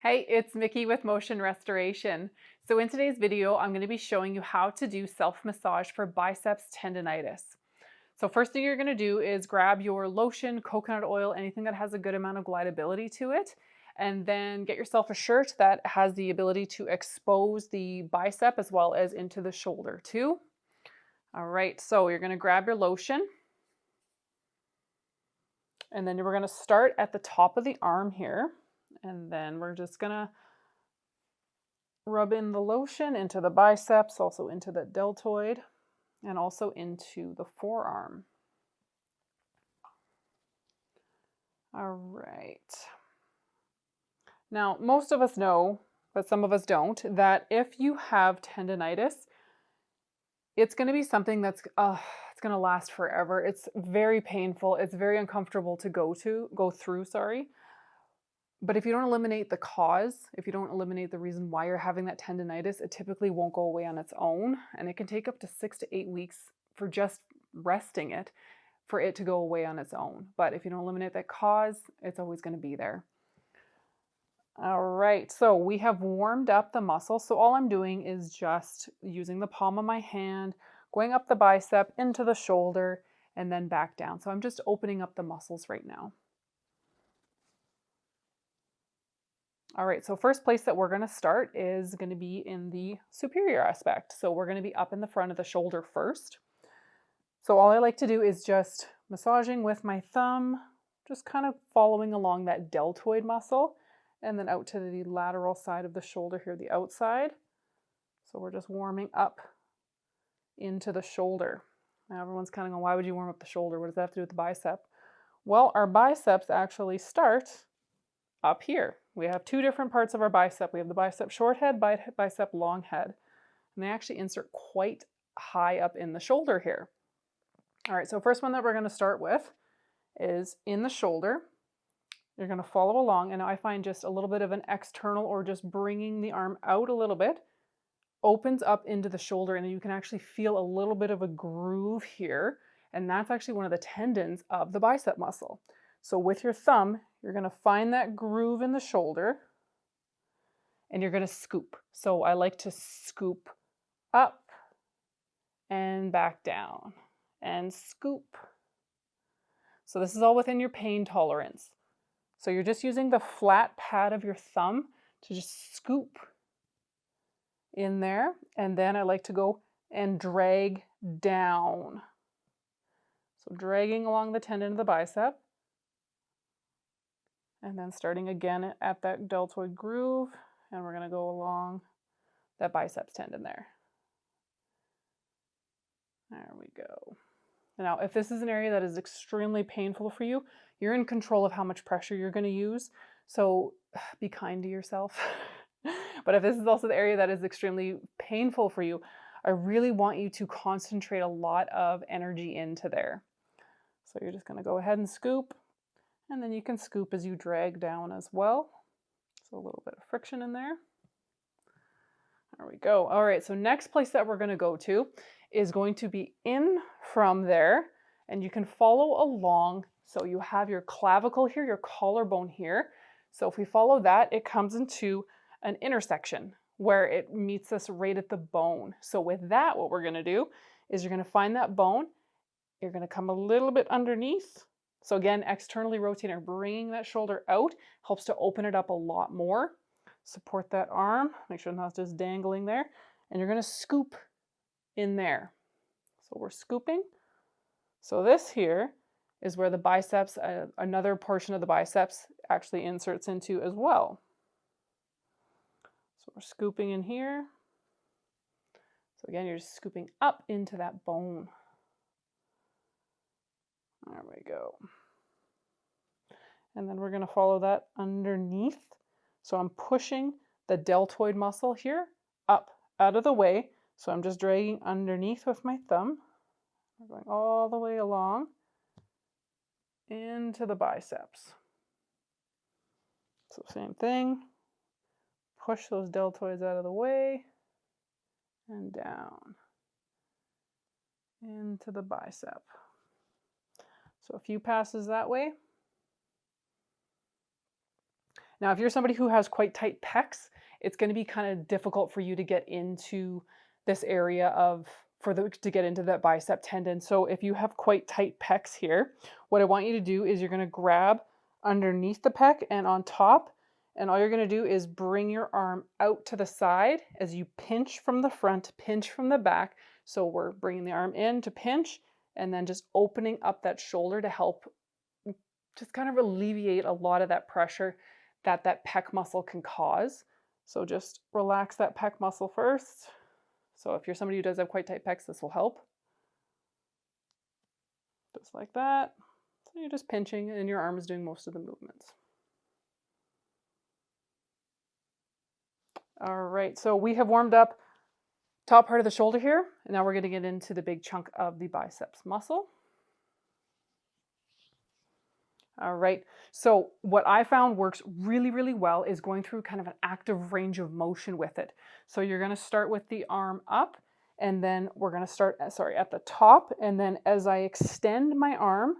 Hey, it's Mickey with Motion Restoration. So in today's video, I'm going to be showing you how to do self-massage for biceps tendonitis. So first thing you're going to do is grab your lotion, coconut oil, anything that has a good amount of glidability to it, and then get yourself a shirt that has the ability to expose the bicep as well as into the shoulder too. All right, so you're going to grab your lotion, and then we're going to start at the top of the arm here, and then we're just going to rub in the lotion into the biceps, also into the deltoid, and also into the forearm. All right. Now, most of us know, but some of us don't, that if you have tendonitis, it's going to be something that's it's going to last forever. It's very painful. It's very uncomfortable to go through, sorry. But if you don't eliminate the cause, if you don't eliminate the reason why you're having that tendonitis, it typically won't go away on its own. And it can take up to 6 to 8 weeks for just resting it for it to go away on its own. But if you don't eliminate that cause, it's always going to be there. All right, so we have warmed up the muscle. So all I'm doing is just using the palm of my hand, going up the bicep, into the shoulder, and then back down. So I'm just opening up the muscles right now. All right, so first place that we're going to start is going to be in the superior aspect. So we're going to be up in the front of the shoulder first. So all I like to do is just massaging with my thumb, just kind of following along that deltoid muscle and then out to the lateral side of the shoulder here, the outside. So we're just warming up into the shoulder. Now everyone's kind of going, why would you warm up the shoulder? What does that have to do with the bicep? Well, our biceps actually start up here. We have two different parts of our bicep. We have the bicep short head, bicep long head. And they actually insert quite high up in the shoulder here. All right, so first one that we're going to start with is in the shoulder. You're going to follow along, and I find just a little bit of an external or just bringing the arm out a little bit opens up into the shoulder, and you can actually feel a little bit of a groove here, and that's actually one of the tendons of the bicep muscle. So with your thumb, you're going to find that groove in the shoulder, and you're going to scoop. So I like to scoop up and back down and scoop. So this is all within your pain tolerance. So you're just using the flat pad of your thumb to just scoop in there. And then I like to go and drag down. So dragging along the tendon of the bicep. And then starting again at that deltoid groove. And we're going to go along that biceps tendon there. There we go. Now, if this is an area that is extremely painful for you, you're in control of how much pressure you're going to use. So be kind to yourself. But if this is also the area that is extremely painful for you, I really want you to concentrate a lot of energy into there. So you're just going to go ahead and scoop, and then you can scoop as you drag down as well. So a little bit of friction in there. There we go. All right, so next place that we're going to go to is going to be in from there, and you can follow along. So you have your clavicle here, your collarbone here. So if we follow that, it comes into an intersection where it meets us right at the bone. So with that, what we're going to do is you're going to find that bone. You're going to come a little bit underneath. So again, externally rotating or bringing that shoulder out helps to open it up a lot more. Support that arm, make sure it's not just dangling there, and you're going to scoop in there. So we're scooping. So this here is where the biceps, another portion of the biceps actually inserts into as well. So we're scooping in here. So again, you're just scooping up into that bone. There we go. And then we're going to follow that underneath. So I'm pushing the deltoid muscle here up out of the way. So I'm just dragging underneath with my thumb. We're going all the way along into the biceps. So same thing. Push those deltoids out of the way and down into the bicep. So a few passes that way. Now, if you're somebody who has quite tight pecs, it's going to be kind of difficult for you to get into this area to get into that bicep tendon. So if you have quite tight pecs here, what I want you to do is you're going to grab underneath the pec and on top, and all you're going to do is bring your arm out to the side as you pinch from the front, pinch from the back. So we're bringing the arm in to pinch and then just opening up that shoulder to help just kind of alleviate a lot of that pressure that pec muscle can cause. So just relax that pec muscle first. So if you're somebody who does have quite tight pecs, this will help. Just like that. So you're just pinching and your arm is doing most of the movements. All right, so we have warmed up top part of the shoulder here, and now we're going to get into the big chunk of the biceps muscle. All right, so what I found works really, really well is going through kind of an active range of motion with it. So you're going to start with the arm up, and then we're going to start, at the top, and then as I extend my arm,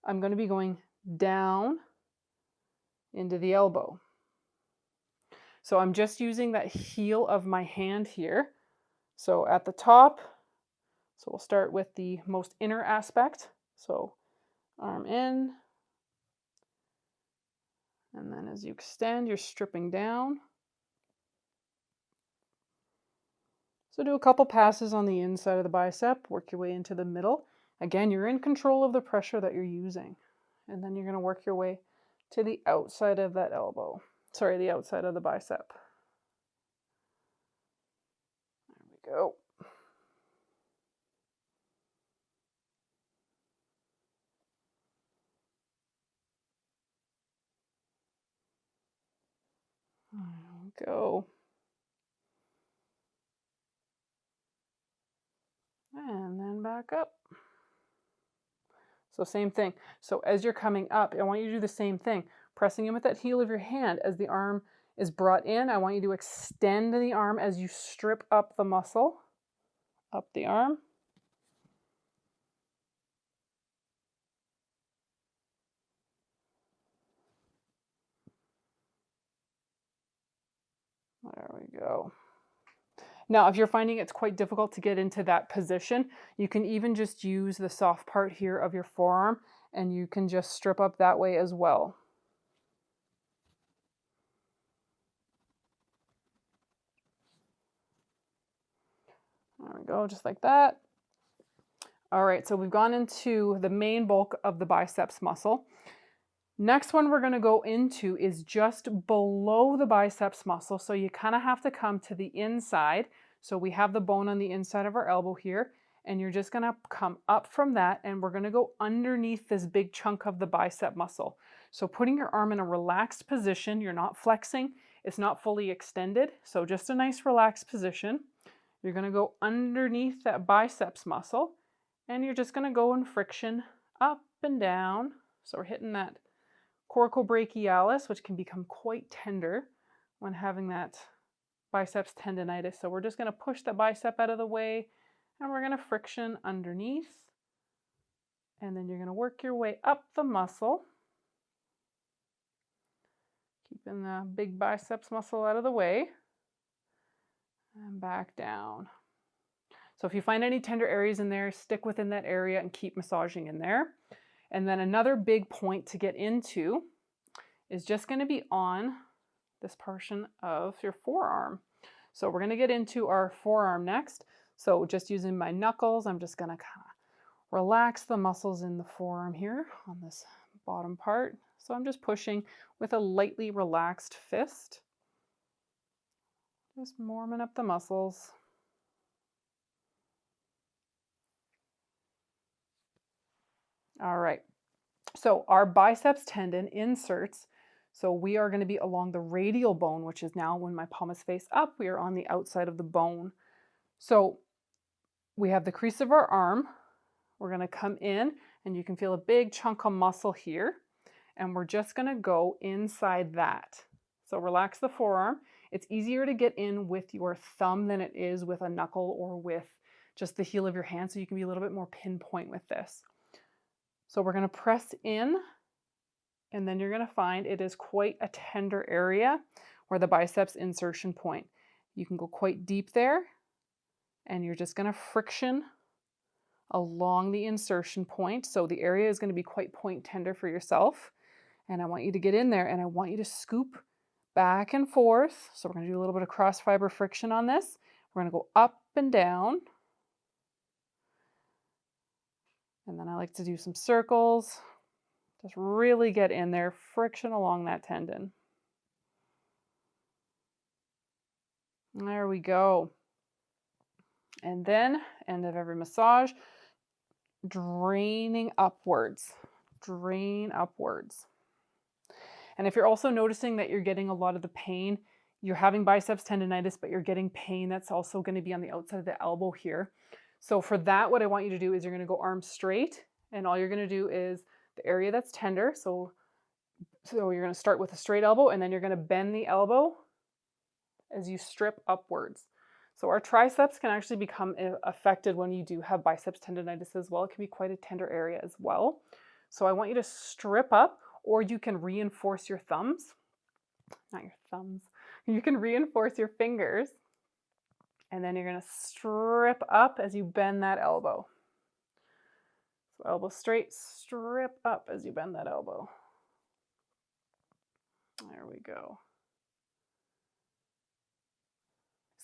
I'm going to be going down into the elbow. So I'm just using that heel of my hand here. So at the top, so we'll start with the most inner aspect. So arm in, and then as you extend, you're stripping down. So do a couple passes on the inside of the bicep, work your way into the middle. Again, you're in control of the pressure that you're using. And then you're going to work your way to the outside of that elbow. Sorry, the outside of the bicep. There we go. There we go. And then back up. So same thing. So as you're coming up, I want you to do the same thing. Pressing in with that heel of your hand as the arm is brought in. I want you to extend the arm as you strip up the muscle, up the arm. There we go. Now, if you're finding it's quite difficult to get into that position, you can even just use the soft part here of your forearm, and you can just strip up that way as well. There we go, just like that. All right, so we've gone into the main bulk of the biceps muscle. Next one we're going to go into is just below the biceps muscle. So you kind of have to come to the inside. So we have the bone on the inside of our elbow here, and you're just going to come up from that, and we're going to go underneath this big chunk of the bicep muscle. So putting your arm in a relaxed position, you're not flexing, it's not fully extended. So just a nice relaxed position. You're going to go underneath that biceps muscle, and you're just going to go in friction up and down. So we're hitting that coracobrachialis, which can become quite tender when having that biceps tendonitis. So we're just going to push the bicep out of the way, and we're going to friction underneath. And then you're going to work your way up the muscle, keeping the big biceps muscle out of the way, and back down. So if you find any tender areas in there, stick within that area and keep massaging in there. And then another big point to get into is just going to be on this portion of your forearm. So we're going to get into our forearm next. So just using my knuckles, I'm just going to kind of relax the muscles in the forearm here on this bottom part. So I'm just pushing with a lightly relaxed fist, just warming up the muscles. All right, so our biceps tendon inserts. So we are going to be along the radial bone, which is now when my palm is face up, we are on the outside of the bone. So we have the crease of our arm. We're going to come in, and you can feel a big chunk of muscle here. And we're just going to go inside that. So relax the forearm. It's easier to get in with your thumb than it is with a knuckle or with just the heel of your hand. So you can be a little bit more pinpoint with this. So we're going to press in And then you're going to find it is quite a tender area where the biceps insertion point. You can go quite deep there, and you're just going to friction along the insertion point. So the area is going to be quite point tender for yourself. And I want you to get in there and I want you to scoop back and forth. So we're going to do a little bit of cross fiber friction on this. We're going to go up and down. And then I like to do some circles. Just really get in there, friction along that tendon. There we go. And then, end of every massage, draining upwards. Drain upwards. And if you're also noticing that you're getting a lot of the pain, you're having biceps tendonitis, but you're getting pain that's also going to be on the outside of the elbow here. So for that, what I want you to do is you're going to go arms straight, and all you're going to do is the area that's tender. So you're going to start with a straight elbow, and then you're going to bend the elbow as you strip upwards. So our triceps can actually become affected when you do have biceps tendonitis as well. It can be quite a tender area as well. So I want you to strip up, or you can reinforce your thumbs. Not your thumbs. You can reinforce your fingers. And then you're going to strip up as you bend that elbow. So elbow straight, strip up as you bend that elbow. There we go.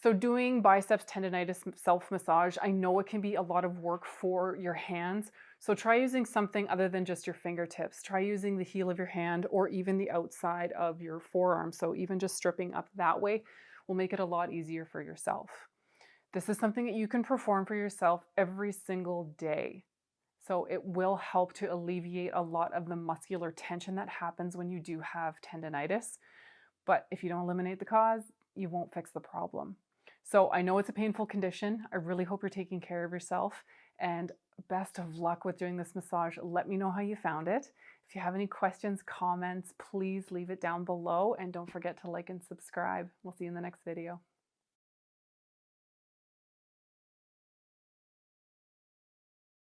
So doing biceps tendonitis self-massage, I know it can be a lot of work for your hands. So try using something other than just your fingertips. Try using the heel of your hand or even the outside of your forearm. So even just stripping up that way will make it a lot easier for yourself. This is something that you can perform for yourself every single day. So it will help to alleviate a lot of the muscular tension that happens when you do have tendonitis. But if you don't eliminate the cause, you won't fix the problem. So I know it's a painful condition. I really hope you're taking care of yourself, and best of luck with doing this massage. Let me know how you found it. If you have any questions, comments, please leave it down below, and don't forget to like and subscribe. We'll see you in the next video.